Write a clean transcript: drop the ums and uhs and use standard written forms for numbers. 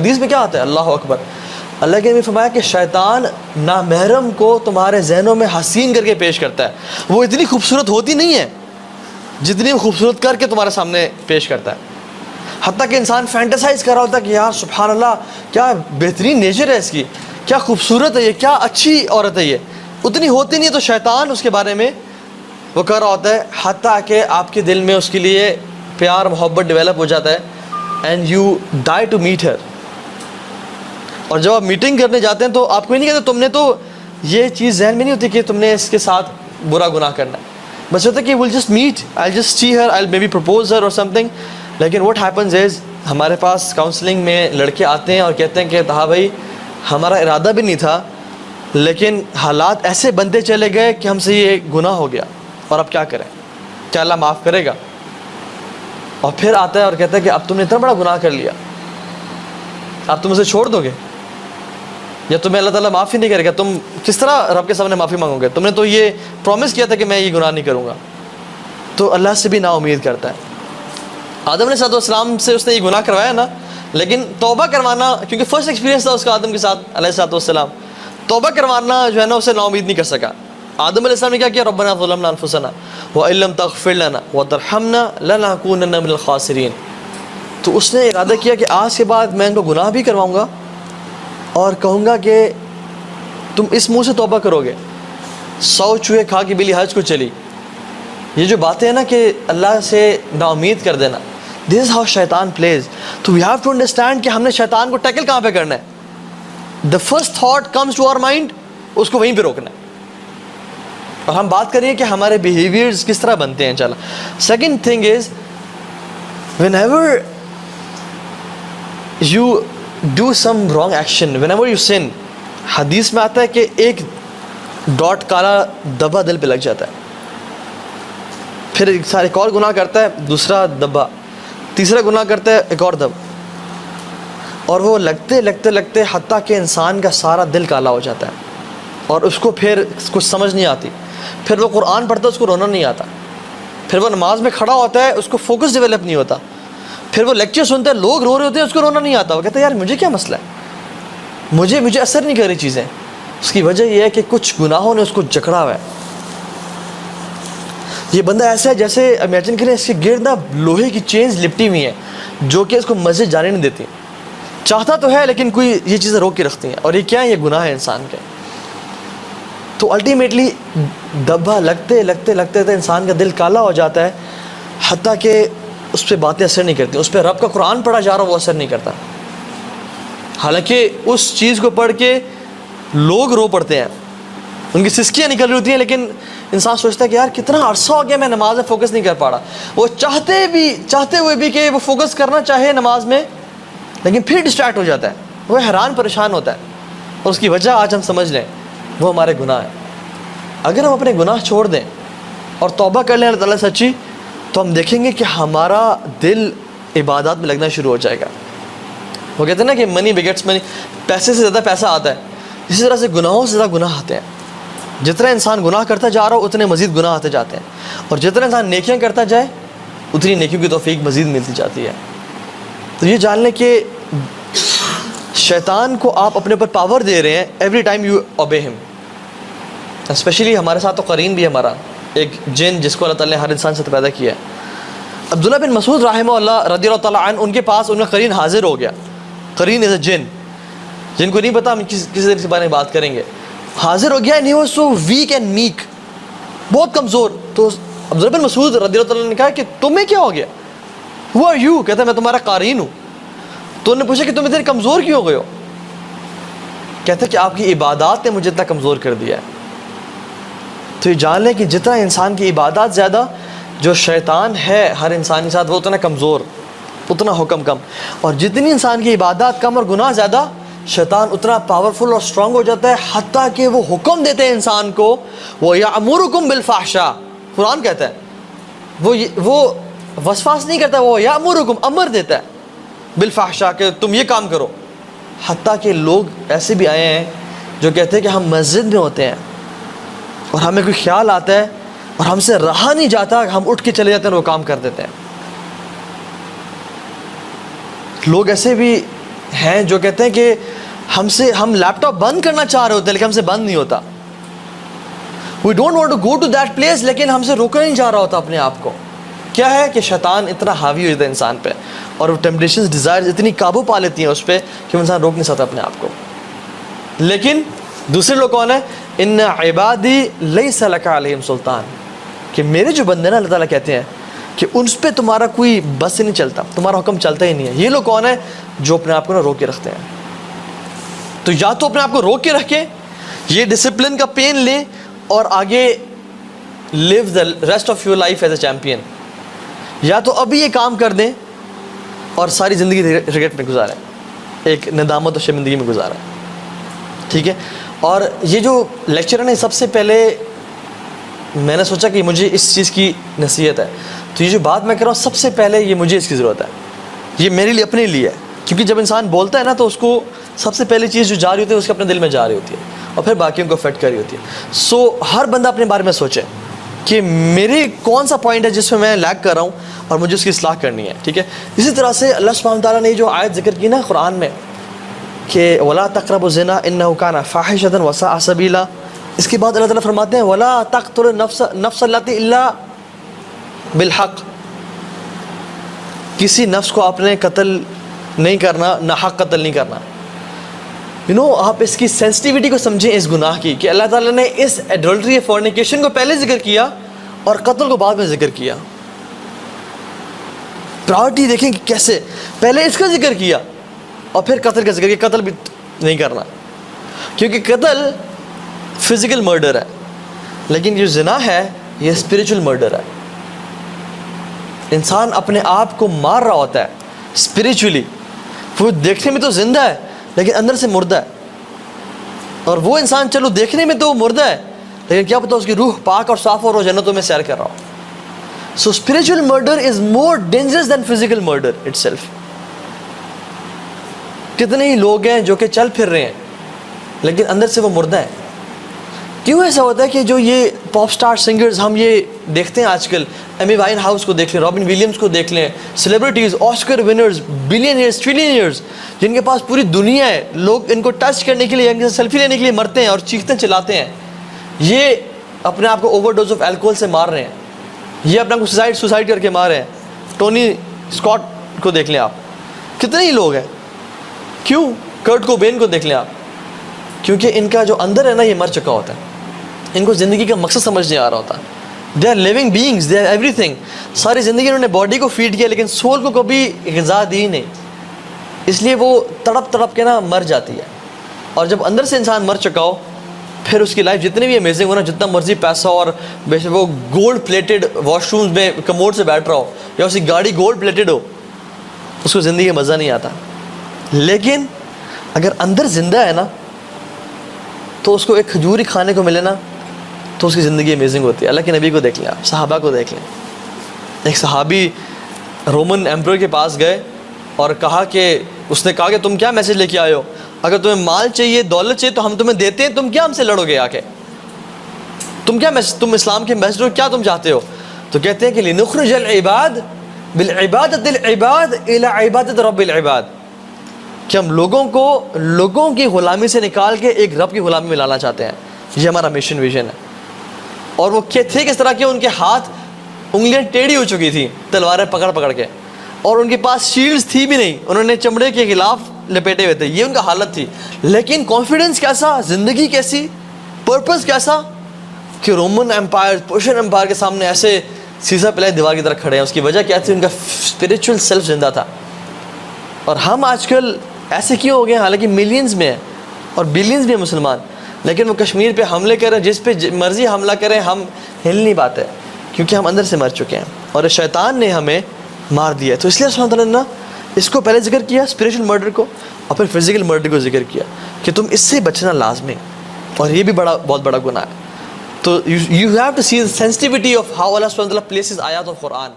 حدیث میں کیا آتا ہے؟ اللہ اکبر، اللہ کے نے فرمایا کہ شیطان نامحرم کو تمہارے ذہنوں میں حسین کر کے پیش کرتا ہے. وہ اتنی خوبصورت ہوتی نہیں ہے جتنی وہ خوبصورت کر کے تمہارے سامنے پیش کرتا ہے. حتیٰ کہ انسان فینٹیسائز کر رہا ہوتا ہے کہ یار سبحان اللہ کیا بہترین نیچر ہے اس کی، کیا خوبصورت ہے یہ، کیا اچھی عورت ہے یہ. اتنی ہوتی نہیں ہے تو شیطان اس کے بارے میں وہ کر رہا ہوتا ہے، حتیٰ کہ آپ کے دل میں اس کے لیے پیار محبت ڈیولپ ہو جاتا ہے. And you die to meet her. اور جب آپ میٹنگ کرنے جاتے ہیں تو آپ کو ہی نہیں کہتے تم نے تو یہ چیز ذہن میں نہیں ہوتی کہ تم نے اس کے ساتھ برا گناہ کرنا ہے. بس ہوتا ہے کہ will just meet, I just see her, I may be propose her اور سم تھنگ. لیکن واٹ ہیپنز از ہمارے پاس کاؤنسلنگ میں لڑکے آتے ہیں اور کہتے ہیں کہ ہاں بھائی ہمارا ارادہ بھی نہیں تھا لیکن حالات ایسے بنتے چلے گئے کہ ہم سے یہ گناہ ہو گیا اور اب کیا کریں، کیا اللہ معاف کرے گا؟ اور پھر آتا ہے اور کہتا ہے کہ اب تم نے اتنا بڑا گناہ کر لیا، اب تم اسے چھوڑ دو گے یا تمہیں اللہ تعالیٰ معاف ہی نہیں کرے گا؟ تم کس طرح رب کے سامنے معافی مانگو گے؟ تم نے تو یہ پرومس کیا تھا کہ میں یہ گناہ نہیں کروں گا. تو اللہ سے بھی نا امید کرتا ہے. آدم علیہ السلام سے اس نے یہ گناہ کروایا نا، لیکن توبہ کروانا، کیونکہ فرسٹ ایکسپیرینس تھا اس کا آدم کے ساتھ علیہ السلام، توبہ کروانا جو ہے نا اسے نا امید نہیں کر سکا. آدم علیہ السلام نے کیا کیا؟ ربنا ظلمنا انفسنا وان لم تغفر لنا وترحمنا لنکونن من الخاسرین. تو اس نے ارادہ کیا کہ آج کے بعد میں ان کو گناہ بھی کرواؤں گا اور کہوں گا کہ تم اس منہ سے توبہ کرو گے. 100 چوہے کھا کے بلی حج کو چلی. یہ جو باتیں ہیں نا کہ اللہ سے نا امید کر دینا، دس از ہاؤ شیطان پلیز. تو وی ہیو ٹو انڈرسٹینڈ کہ ہم نے شیطان کو ٹیکل کہاں پہ کرنا ہے. The first thought comes to our mind, اس کو وہیں پہ روکنا ہے. اور ہم بات کریے کہ ہمارے بیہیویئرز کس طرح بنتے ہیں. چلا second thing is whenever you do some wrong action, whenever you sin, حدیث میں آتا ہے کہ ایک ڈاٹ کالا دبا دل پہ لگ جاتا ہے. پھر ایک اور گناہ کرتا ہے، دوسرا دبا، تیسرا گناہ کرتا ہے، ایک اور دب، اور وہ لگتے لگتے لگتے حتیٰ کہ انسان کا سارا دل کالا ہو جاتا ہے اور اس کو پھر کچھ سمجھ نہیں آتی. پھر وہ قرآن پڑھتا ہے اس کو رونا نہیں آتا. پھر وہ نماز میں کھڑا ہوتا ہے اس کو فوکس ڈیولپ نہیں ہوتا. پھر وہ لیکچر سنتا ہے لوگ رو رہے ہوتے ہیں اس کو رونا نہیں آتا. وہ کہتا ہے یار مجھے کیا مسئلہ ہے، مجھے اثر نہیں کر رہی چیزیں. اس کی وجہ یہ ہے کہ کچھ گناہوں نے اس کو جکڑا ہوا ہے. یہ بندہ ایسا ہے جیسے امیجن کریں اس کے گرد نا لوہے کی چینز لپٹی ہوئی ہیں جو کہ اس کو مسجد جانے نہیں دیتی. چاہتا تو ہے لیکن کوئی یہ چیزیں روک کے رکھتی ہیں. اور یہ کیا ہے؟ یہ گناہ ہے انسان کے. تو الٹیمیٹلی دبا لگتے لگتے لگتے انسان کا دل کالا ہو جاتا ہے حتیٰ کہ اس پہ باتیں اثر نہیں کرتی. اس پہ رب کا قرآن پڑھا جا رہا وہ اثر نہیں کرتا، حالانکہ اس چیز کو پڑھ کے لوگ رو پڑتے ہیں، ان کی سسکیاں نکل رہی ہوتی ہیں، لیکن انسان سوچتا ہے کہ یار کتنا عرصہ ہو گیا میں نماز میں فوکس نہیں کر پا رہا. وہ چاہتے ہوئے بھی کہ وہ فوکس کرنا چاہے نماز میں لیکن پھر ڈسٹریکٹ ہو جاتا ہے، وہ حیران پریشان ہوتا ہے. اور اس کی وجہ آج ہم سمجھ لیں وہ ہمارے گناہ ہیں. اگر ہم اپنے گناہ چھوڑ دیں اور توبہ کر لیں اللہ تعالیٰ سچی، تو ہم دیکھیں گے کہ ہمارا دل عبادات میں لگنا شروع ہو جائے گا. وہ کہتے ہیں نا کہ منی بگیٹس منی، پیسے سے زیادہ پیسہ آتا ہے. اسی طرح سے گناہوں سے زیادہ گناہ آتے ہیں. جتنا انسان گناہ کرتا جا رہا ہو اتنے مزید گناہ آتے جاتے ہیں، اور جتنا انسان نیکیاں کرتا جائے اتنی نیکیوں کی توفیق مزید ملتی جاتی ہے. تو یہ جان لیں کہ شیطان کو آپ اپنے اوپر پاور دے رہے ہیں ایوری ٹائم یو اوبے ہم. اسپیشلی ہمارے ساتھ تو قرین بھی ہمارا ایک جن جس کو اللہ تعالیٰ نے ہر انسان سے پیدا کیا ہے. عبداللہ بن مسعود رحمہ اللہ رضی اللہ تعالیٰ عنہ، ان کے پاس ان کا قرین حاضر ہو گیا. قرین از اے جن، جن کو نہیں پتا ہم کس طرح کے بارے میں بات کریں گے. حاضر ہو گیا، نہیں وہ سو ویک اینڈ میک، بہت کمزور. تو عبداللہ بن مسعود رضی اللہ تعالیٰ نے کہا کہ تمہیں کیا ہو گیا؟ Who are you? کہتا ہے میں تمہارا قارین ہوں. تو انہوں نے پوچھا کہ تم اتنے کمزور کیوں ہو گئے ہو؟ کہتا ہے کہ آپ کی عبادات نے مجھے اتنا کمزور کر دیا ہے. تو یہ جان لیں کہ جتنا انسان کی عبادات زیادہ، جو شیطان ہے ہر انسان کے ساتھ وہ اتنا کمزور، اتنا حکم کم. اور جتنی انسان کی عبادات کم اور گناہ زیادہ، شیطان اتنا پاورفل اور اسٹرانگ ہو جاتا ہے حتیٰ کہ وہ حکم دیتے ہیں انسان کو. وہ یأمرکم بالفحشاء، قرآن کہتا ہے، وہ وسواس نہیں کرتا، وہ یأمرکم، امر دیتا ہے بالفحشاء کہ تم یہ کام کرو. حتیٰ کہ لوگ ایسے بھی آئے ہیں جو کہتے ہیں کہ ہم مسجد میں ہوتے ہیں اور ہمیں کوئی خیال آتا ہے اور ہم سے رہا نہیں جاتا، ہم اٹھ کے چلے جاتے ہیں اور وہ کام کر دیتے ہیں. لوگ ایسے بھی ہیں جو کہتے ہیں کہ ہم لیپ ٹاپ بند کرنا چاہ رہے ہوتے ہیں لیکن ہم سے بند نہیں ہوتا. We don't want to go to that place, لیکن ہم سے روکا نہیں جا رہا ہوتا اپنے آپ کو. کیا ہے کہ شیطان اتنا حاوی ہو جاتا ہے انسان پہ, اور وہ ٹیمپٹیشنز ڈیزائرز اتنی قابو پا لیتی ہیں اس پہ کہ وہ انسان روک نہیں سکتا اپنے آپ کو. لیکن دوسرے لوگ کون ہیں؟ ان عبادی لیس لک علیہم سلطان, کہ میرے جو بندے نا اللہ تعالیٰ کہتے ہیں کہ ان پہ تمہارا کوئی بس نہیں چلتا, تمہارا حکم چلتا ہی نہیں ہے. یہ لوگ کون ہیں؟ جو اپنے آپ کو نا روک کے رکھتے ہیں. تو یا تو اپنے آپ کو روک کے رکھیں, یہ ڈسپلن کا پین لیں اور آگے leave the rest of your life as a champion, یا تو ابھی یہ کام کر دیں اور ساری زندگی ریگریٹ میں گزاریں, ایک ندامت و شرمندگی میں گزاریں. ٹھیک ہے. اور یہ جو لیکچر ہے نا, سب سے پہلے میں نے سوچا کہ مجھے اس چیز کی نصیحت ہے, تو یہ جو بات میں کر رہا ہوں سب سے پہلے یہ مجھے اس کی ضرورت ہے, یہ میرے لیے اپنے لیے ہے. کیونکہ جب انسان بولتا ہے نا تو اس کو سب سے پہلی چیز جو جا رہی ہوتی ہے اس کے اپنے دل میں جا رہی ہوتی ہے, اور پھر باقیوں کو افیکٹ کر رہی ہوتی ہے. سو ہر بندہ اپنے بارے میں سوچے کہ میرے کون سا پوائنٹ ہے جس میں میں لیگ کر رہا ہوں اور مجھے اس کی اصلاح کرنی ہے. ٹھیک ہے. اسی طرح سے اللہ سبحانہ تعالیٰ نے جو آیت ذکر کی نا قرآن میں کہ ولا تقربوا الزنا انه كان فاحشة وساء سبيلا, اس کے بعد اللہ تعالیٰ فرماتے ہیں ولا تقتلوا النفس التي الا بالحق, کسی نفس کو آپ نے قتل نہیں کرنا, نہ حق قتل نہیں کرنا. آپ اس کی سینسٹیوٹی کو سمجھیں اس گناہ کی, کہ اللہ تعالیٰ نے اس ایڈلٹری فورنیکیشن کو پہلے ذکر کیا اور قتل کو بعد میں ذکر کیا. پرائورٹی دیکھیں کہ کیسے پہلے اس کا ذکر کیا اور پھر قتل کا ذکر کیا. قتل بھی نہیں کرنا, کیونکہ قتل فزیکل مرڈر ہے, لیکن جو زنا ہے یہ اسپریچول مرڈر ہے. انسان اپنے آپ کو مار رہا ہوتا ہے اسپریچولی, وہ دیکھنے میں تو زندہ ہے لیکن اندر سے مردہ ہے. اور وہ انسان چلو دیکھنے میں تو مردہ ہے لیکن کیا پتہ اس کی روح پاک اور صاف اور وہ جنتوں میں سیر کر رہا ہو. So spiritual murder is more dangerous than physical murder itself. کتنے ہی لوگ ہیں جو کہ چل پھر رہے ہیں لیکن اندر سے وہ مردہ ہیں. کیوں ایسا ہوتا ہے کہ جو یہ پاپ سٹار سنگرز ہم یہ دیکھتے ہیں آج کل, ایمی وائن ہاؤس کو دیکھ لیں, رابن ولیمز کو دیکھ لیں, سیلیبریٹیز, آسکر ونرز, بلینئرز, ٹریلینئرز, جن کے پاس پوری دنیا ہے, لوگ ان کو ٹچ کرنے کے لیے, ان سے سیلفی لینے کے لیے مرتے ہیں اور چیختے چلاتے ہیں. یہ اپنے آپ کو اوور ڈوز آف الکوہول سے مار رہے ہیں, یہ اپنا کو سوسائڈ کر کے مار رہے ہیں. ٹونی اسکاٹ کو دیکھ لیں آپ, کتنے ہی لوگ ہیں. کیوں؟ کرٹ کوبین کو دیکھ لیں آپ, کیونکہ ان کا جو اندر ہے نا یہ مر چکا ہوتا ہے, ان کو زندگی کا مقصد سمجھ نہیں آ رہا ہوتا. They are living beings, they are everything. ساری زندگی انہوں نے باڈی کو فیڈ کیا لیکن سول کو کبھی غذا دی نہیں, اس لیے وہ تڑپ تڑپ کے نا مر جاتی ہے. اور جب اندر سے انسان مر چکا ہو پھر اس کی لائف جتنی بھی امیزنگ ہو نا, جتنا مرضی پیسہ اور بے شک وہ گولڈ پلیٹڈ واش رومز میں کموڈ سے بیٹھ رہا ہو یا اس کی گاڑی گولڈ پلیٹڈ ہو, اس کو زندگی کا مزہ نہیں آتا. لیکن اگر اندر زندہ ہے نا تو اس کو ایک کھجور ہی کھانے کو ملے نا تو اس کی زندگی امیزنگ ہوتی ہے. اللہ کے نبی کو دیکھ لیں آپ, صحابہ کو دیکھ لیں. ایک صحابی رومن ایمپرر کے پاس گئے اور کہا کہ اس نے کہا کہ تم کیا میسج لے کے آئے ہو, اگر تمہیں مال چاہیے, دولت چاہیے تو ہم تمہیں دیتے ہیں, تم کیا ہم سے لڑو گے آ کے, تم اسلام کے میسج ہو, کیا تم چاہتے ہو؟ تو کہتے ہیں کہ لنخرج العباد بالعبادت العباد الى عبادت رب العباد, کہ ہم لوگوں کی غلامی سے نکال کے ایک رب کی غلامی میں لانا چاہتے ہیں. یہ ہمارا مشن ویژن ہے. اور وہ تھے کس طرح کے, ان کے ہاتھ انگلیاں ٹیڑھی ہو چکی تھی تلواریں پکڑ پکڑ کے, اور ان کے پاس شیلڈز تھی بھی نہیں, انہوں نے چمڑے کے خلاف لپیٹے ہوئے تھے. یہ ان کا حالت تھی. لیکن کانفیڈنس کیسا, زندگی کیسی, پرپس کیسا, کہ رومن امپائر, پرشین امپائر کے سامنے ایسے سیسا پلائے دیوار کی طرح کھڑے ہیں. اس کی وجہ کیا تھی؟ ان کا اسپریچول سیلف زندہ تھا. اور ہم آج کل ایسے کیوں ہو گئے؟ حالانکہ ملینز میں ہیں اور بلینز بھی ہیں مسلمان, لیکن وہ کشمیر پہ حملے کریں, جس پہ مرضی حملہ کریں, ہم ہل نہیں پاتے کیونکہ ہم اندر سے مر چکے ہیں اور شیطان نے ہمیں مار دیا ہے. تو اس لیے سبحانہ تعالیٰ نے اس کو پہلے ذکر کیا, اسپریچول مرڈر کو, اور پھر فزیکل مرڈر کو ذکر کیا کہ تم اس سے بچنا لازمی, اور یہ بھی بہت بڑا گناہ ہے. تو you have to see the sensitivity of how Allah subhanahu wa ta'ala places ayat of Quran.